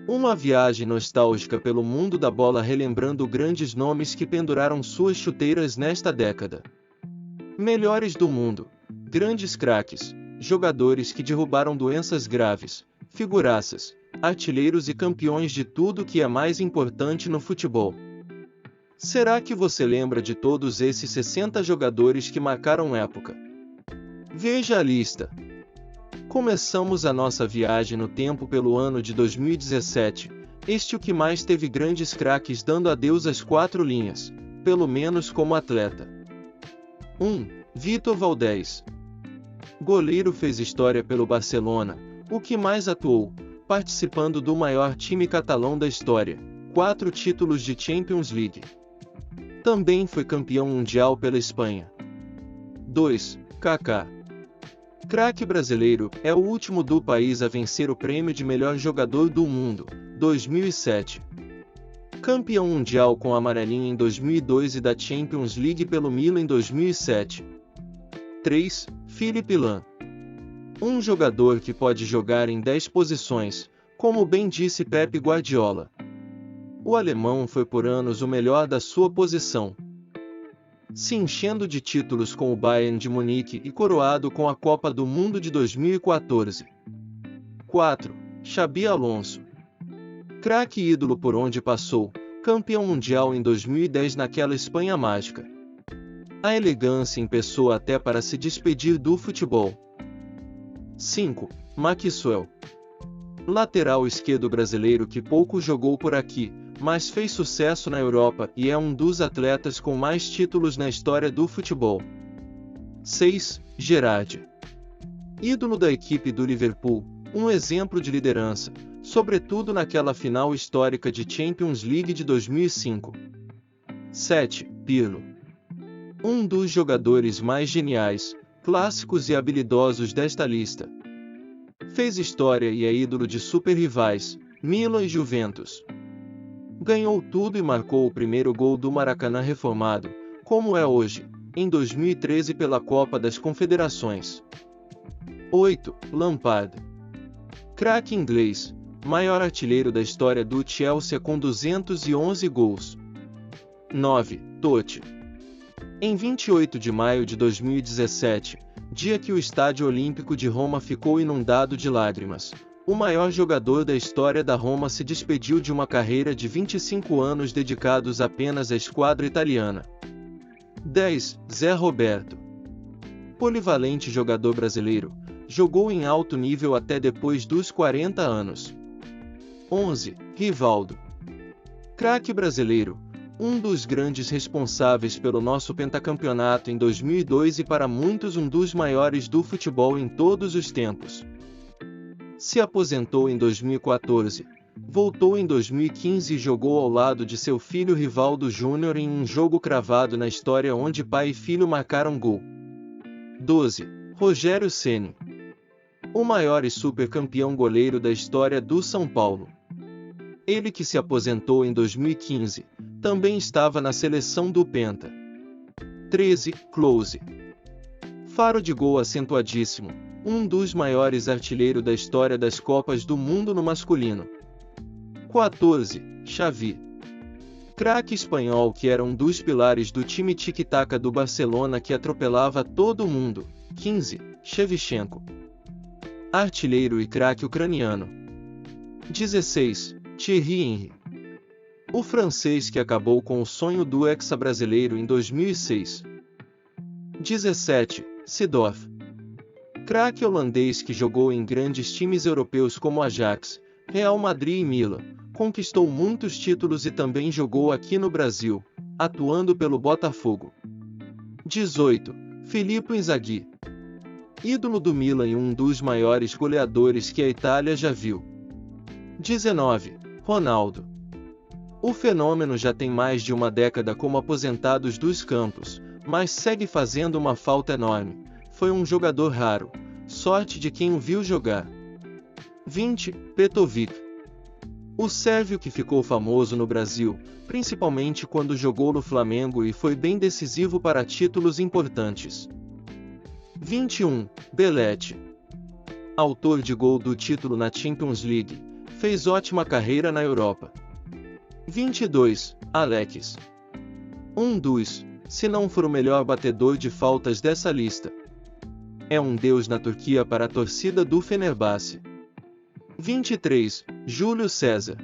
Uma viagem nostálgica pelo mundo da bola relembrando grandes nomes que penduraram suas chuteiras nesta década. Melhores do mundo, grandes craques, jogadores que derrubaram doenças graves, figuraças, artilheiros e campeões de tudo que é mais importante no futebol. Será que você lembra de todos esses 60 jogadores que marcaram época? Veja a lista. Começamos a nossa viagem no tempo pelo ano de 2017, este o que mais teve grandes craques dando adeus às quatro linhas, pelo menos como atleta. 1. Vitor Valdés. Goleiro, fez história pelo Barcelona, o que mais atuou, participando do maior time catalão da história, 4 títulos de Champions League. Também foi campeão mundial pela Espanha. 2. Kaká. Craque brasileiro, é o último do país a vencer o prêmio de melhor jogador do mundo, 2007. Campeão mundial com a amarelinha em 2002 e da Champions League pelo Milan em 2007. 3. Philipp Lahm. Um jogador que pode jogar em 10 posições, como bem disse Pep Guardiola. O alemão foi por anos o melhor da sua posição, se enchendo de títulos com o Bayern de Munique e coroado com a Copa do Mundo de 2014. 4. Xabi Alonso. Craque, ídolo por onde passou, campeão mundial em 2010 naquela Espanha mágica. A elegância em pessoa até para se despedir do futebol. 5. Maxwell. Lateral esquerdo brasileiro que pouco jogou por aqui, mas fez sucesso na Europa e é um dos atletas com mais títulos na história do futebol. 6. Gerrard. Ídolo da equipe do Liverpool, um exemplo de liderança, sobretudo naquela final histórica de Champions League de 2005. 7. Pirlo. Um dos jogadores mais geniais, clássicos e habilidosos desta lista. Fez história e é ídolo de super rivais, Milan e Juventus. Ganhou tudo e marcou o primeiro gol do Maracanã reformado, como é hoje, em 2013 pela Copa das Confederações. 8. Lampard. Craque inglês, maior artilheiro da história do Chelsea com 211 gols. 9. Totti. Em 28 de maio de 2017, dia que o Estádio Olímpico de Roma ficou inundado de lágrimas, o maior jogador da história da Roma se despediu de uma carreira de 25 anos dedicados apenas à esquadra italiana. 10. Zé Roberto. Polivalente jogador brasileiro, jogou em alto nível até depois dos 40 anos. 11. Rivaldo. Craque brasileiro, um dos grandes responsáveis pelo nosso pentacampeonato em 2002 e para muitos um dos maiores do futebol em todos os tempos. Se aposentou em 2014, voltou em 2015 e jogou ao lado de seu filho Rivaldo Júnior em um jogo cravado na história onde pai e filho marcaram gol. 12. Rogério Ceni. O maior e supercampeão goleiro da história do São Paulo. Ele que se aposentou em 2015, também estava na seleção do Penta. 13. Klose. Faro de gol acentuadíssimo, um dos maiores artilheiros da história das Copas do Mundo no masculino. 14. Xavi. Craque espanhol que era um dos pilares do time tic-tac do Barcelona que atropelava todo mundo. 15. Shevchenko. Artilheiro e craque ucraniano. 16. Thierry Henry. O francês que acabou com o sonho do hexa brasileiro em 2006. 17. Seedorf. Craque holandês que jogou em grandes times europeus como Ajax, Real Madrid e Milan, conquistou muitos títulos e também jogou aqui no Brasil, atuando pelo Botafogo. 18. Filippo Inzaghi. Ídolo do Milan e um dos maiores goleadores que a Itália já viu. 19. Ronaldo. O fenômeno já tem mais de uma década como aposentados dos campos, mas segue fazendo uma falta enorme. Foi um jogador raro, sorte de quem o viu jogar. 20. Petrovic. O sérvio que ficou famoso no Brasil, principalmente quando jogou no Flamengo e foi bem decisivo para títulos importantes. 21. Belletti. Autor de gol do título na Champions League, Fez ótima carreira na Europa. 22. Alex. Um dos, se não for o melhor batedor de faltas dessa lista. É um deus na Turquia para a torcida do Fenerbahçe. 23. Júlio César.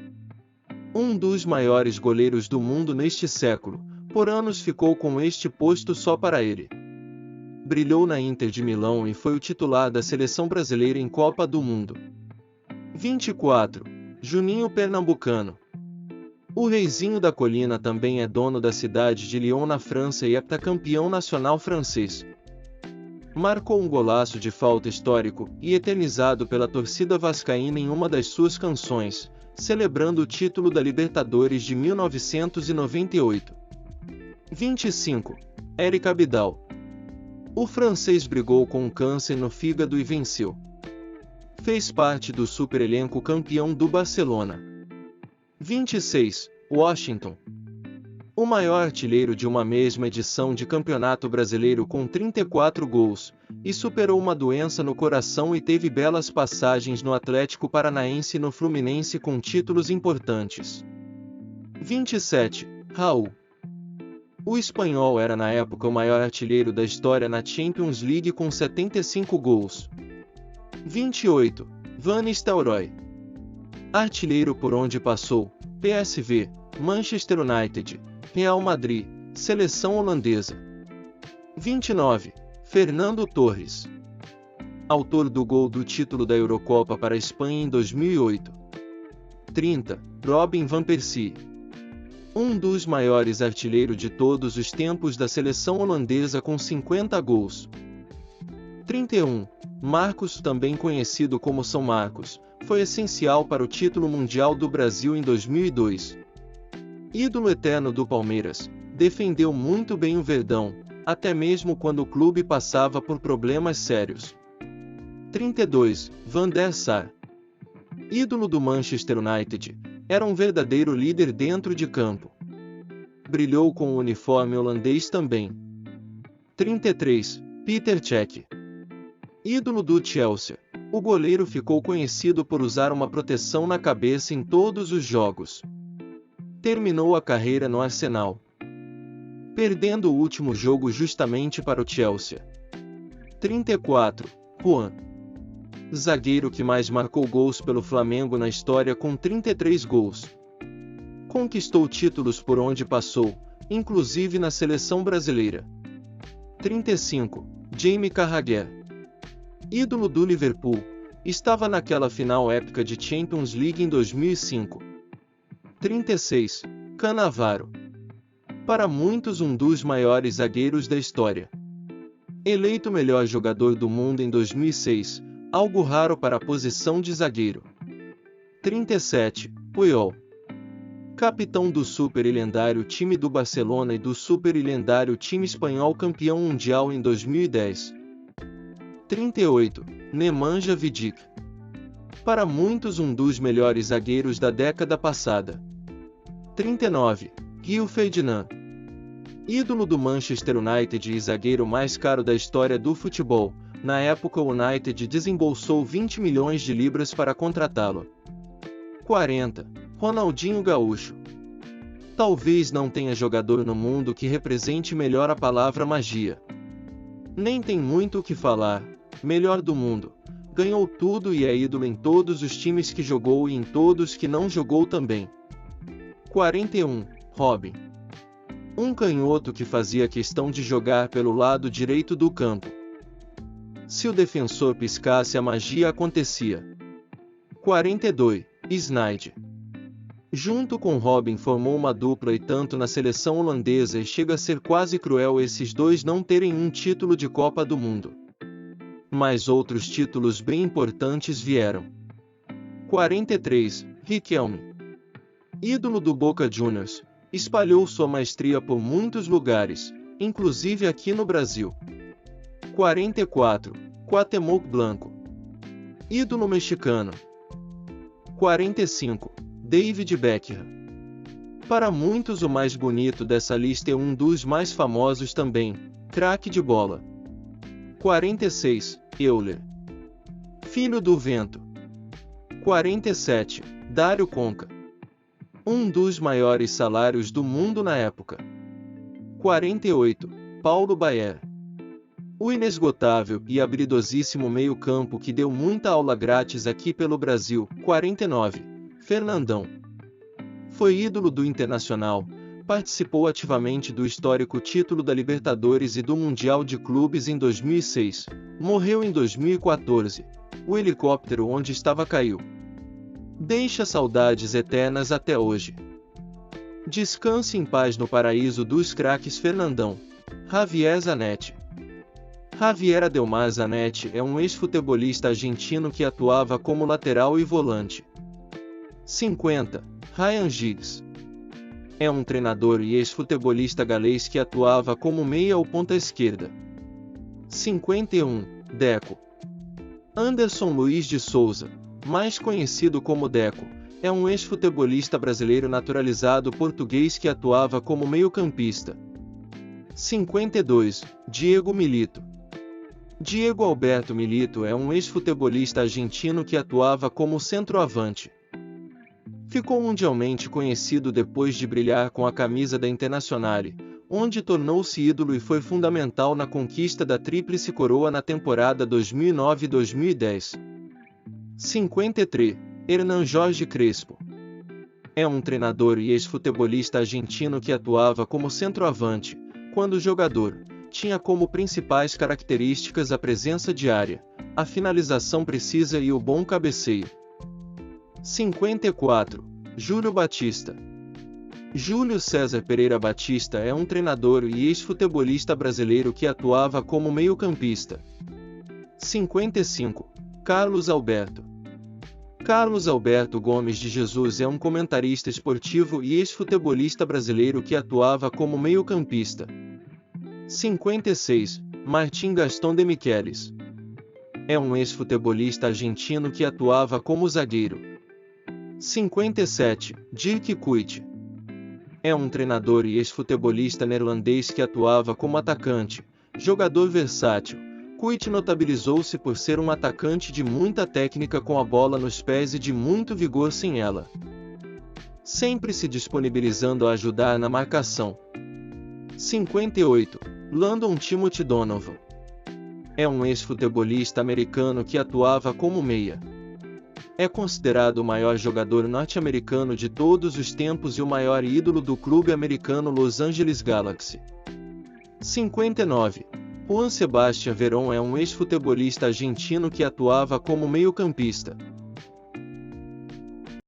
Um dos maiores goleiros do mundo neste século, por anos ficou com este posto só para ele. Brilhou na Inter de Milão e foi o titular da seleção brasileira em Copa do Mundo. 24. Juninho Pernambucano. O reizinho da colina também é dono da cidade de Lyon na França e heptacampeão nacional francês. Marcou um golaço de falta histórico e eternizado pela torcida vascaína em uma das suas canções, celebrando o título da Libertadores de 1998. 25. Eric Abidal. O francês brigou com um câncer no fígado e venceu. Fez parte do super elenco campeão do Barcelona. 26. Washington. O maior artilheiro de uma mesma edição de Campeonato Brasileiro com 34 gols, e superou uma doença no coração e teve belas passagens no Atlético Paranaense e no Fluminense com títulos importantes. 27. Raul. O espanhol era na época o maior artilheiro da história na Champions League com 75 gols. 28. Van Nistelrooy. Artilheiro por onde passou: PSV, Manchester United, Real Madrid, seleção holandesa. 29. Fernando Torres. Autor do gol do título da Eurocopa para a Espanha em 2008. 30. Robin van Persie. Um dos maiores artilheiros de todos os tempos da seleção holandesa com 50 gols. 31. Marcos, também conhecido como São Marcos, foi essencial para o título mundial do Brasil em 2002. Ídolo eterno do Palmeiras, defendeu muito bem o Verdão, até mesmo quando o clube passava por problemas sérios. 32. Van der Sar. Ídolo do Manchester United, era um verdadeiro líder dentro de campo. Brilhou com o uniforme holandês também. 33. Peter Cech. Ídolo do Chelsea, o goleiro ficou conhecido por usar uma proteção na cabeça em todos os jogos. Terminou a carreira no Arsenal, perdendo o último jogo justamente para o Chelsea. 34. Juan. Zagueiro que mais marcou gols pelo Flamengo na história com 33 gols. Conquistou títulos por onde passou, inclusive na seleção brasileira. 35. Jamie Carragher. Ídolo do Liverpool, estava naquela final épica de Champions League em 2005. 36. Cannavaro. Para muitos um dos maiores zagueiros da história. Eleito melhor jogador do mundo em 2006, algo raro para a posição de zagueiro. 37. Puyol. Capitão do super e lendário time do Barcelona e do super e lendário time espanhol campeão mundial em 2010. 38. Nemanja Vidic. Para muitos um dos melhores zagueiros da década passada. 39. Rio Ferdinand. Ídolo do Manchester United e zagueiro mais caro da história do futebol, na época o United desembolsou 20 milhões de libras para contratá-lo. 40. Ronaldinho Gaúcho. Talvez não tenha jogador no mundo que represente melhor a palavra magia. Nem tem muito o que falar, melhor do mundo. Ganhou tudo e é ídolo em todos os times que jogou e em todos que não jogou também. 41. Robin. Um canhoto que fazia questão de jogar pelo lado direito do campo. Se o defensor piscasse, a magia acontecia. 42. Sneijder. Junto com Robin formou uma dupla e tanto na seleção holandesa e chega a ser quase cruel esses dois não terem um título de Copa do Mundo. Mas outros títulos bem importantes vieram. 43. Riquelme. Ídolo do Boca Juniors, espalhou sua maestria por muitos lugares, inclusive aqui no Brasil. 44. Cuauhtémoc Blanco. Ídolo mexicano. 45. David Beckham. Para muitos o mais bonito dessa lista é um dos mais famosos também, craque de bola. 46. Euler. Filho do vento. 47. Dário Conca. Um dos maiores salários do mundo na época. 48. Paulo Baier. O inesgotável e habilidosíssimo meio-campo que deu muita aula grátis aqui pelo Brasil. 49. Fernandão. Foi ídolo do Internacional, participou ativamente do histórico título da Libertadores e do Mundial de Clubes em 2006. Morreu em 2014. O helicóptero onde estava caiu. Deixa saudades eternas até hoje. Descanse em paz no paraíso dos craques Fernandão. Javier Zanetti. Javier Adelmar Zanetti é um ex-futebolista argentino que atuava como lateral e volante. 50. Ryan Giggs. É um treinador e ex-futebolista galês que atuava como meia ou ponta esquerda. 51. Deco. Anderson Luiz de Souza, mais conhecido como Deco, é um ex-futebolista brasileiro naturalizado português que atuava como meio-campista. 52. Diego Milito. Diego Alberto Milito é um ex-futebolista argentino que atuava como centroavante. Ficou mundialmente conhecido depois de brilhar com a camisa da Internazionale, onde tornou-se ídolo e foi fundamental na conquista da Tríplice Coroa na temporada 2009-2010. 53. Hernan Jorge Crespo. É um treinador e ex-futebolista argentino que atuava como centroavante, quando jogador, tinha como principais características a presença diária, a finalização precisa e o bom cabeceio. 54. Júlio Batista. Júlio César Pereira Batista é um treinador e ex-futebolista brasileiro que atuava como meio-campista. 55. Carlos Alberto. Carlos Alberto Gomes de Jesus é um comentarista esportivo e ex-futebolista brasileiro que atuava como meio-campista. 56. Martim Gaston de Michelis. É um ex-futebolista argentino que atuava como zagueiro. 57. Dirk Kuyt. É um treinador e ex-futebolista neerlandês que atuava como atacante, jogador versátil. Kuyt notabilizou-se por ser um atacante de muita técnica com a bola nos pés e de muito vigor sem ela, sempre se disponibilizando a ajudar na marcação. 58. Landon Timothy Donovan. É um ex-futebolista americano que atuava como meia. É considerado o maior jogador norte-americano de todos os tempos e o maior ídolo do clube americano Los Angeles Galaxy. 59. Juan Sebastián Verón é um ex-futebolista argentino que atuava como meio-campista.